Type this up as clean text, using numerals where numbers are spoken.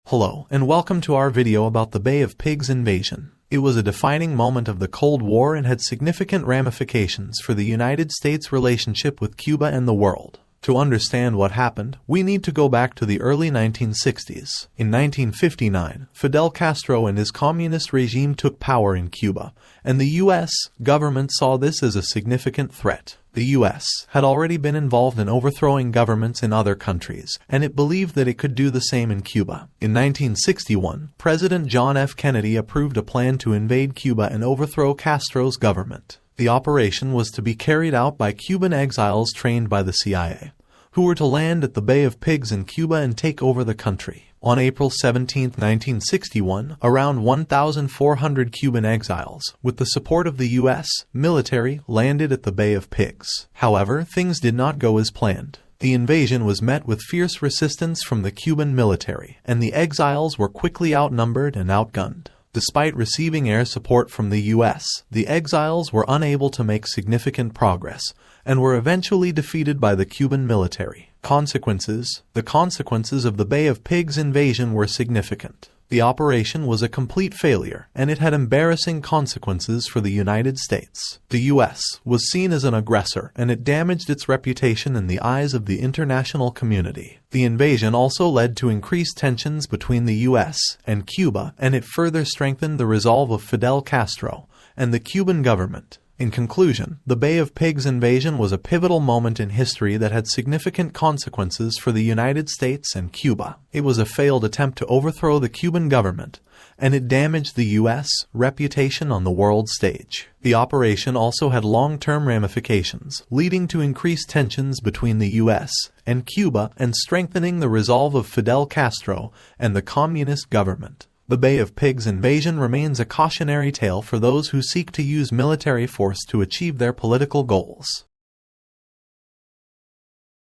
Hello, and welcome to our video about the Bay of Pigs invasion. It was a defining moment of the Cold War and had significant ramifications for the United States' relationship with Cuba and the world. To understand what happened, we need to go back to the early 1960s. In 1959, Fidel Castro and his communist regime took power in Cuba, and the U.S. government saw this as a significant threat. The U.S. had already been involved in overthrowing governments in other countries, and it believed that it could do the same in Cuba. In 1961, President John F. Kennedy approved a plan to invade Cuba and overthrow Castro's government. The operation was to be carried out by Cuban exiles trained by the CIA, who were to land at the Bay of Pigs in Cuba and take over the country. On April 17, 1961, around 1,400 Cuban exiles, with the support of the U.S. military, landed at the Bay of Pigs. However, things did not go as planned. The invasion was met with fierce resistance from the Cuban military, and the exiles were quickly outnumbered and outgunned. Despite receiving air support from the U.S., the exiles were unable to make significant progress and were eventually defeated by the Cuban military. The consequences of the Bay of Pigs invasion were significant. The operation was a complete failure, and it had embarrassing consequences for the United States. The U.S. was seen as an aggressor, and it damaged its reputation in the eyes of the international community. The invasion also led to increased tensions between the U.S. and Cuba, and it further strengthened the resolve of Fidel Castro and the Cuban government. In conclusion, the Bay of Pigs invasion was a pivotal moment in history that had significant consequences for the United States and Cuba. It was a failed attempt to overthrow the Cuban government, and it damaged the U.S. reputation on the world stage. The operation also had long-term ramifications, leading to increased tensions between the U.S. and Cuba and strengthening the resolve of Fidel Castro and the communist government. The Bay of Pigs invasion remains a cautionary tale for those who seek to use military force to achieve their political goals.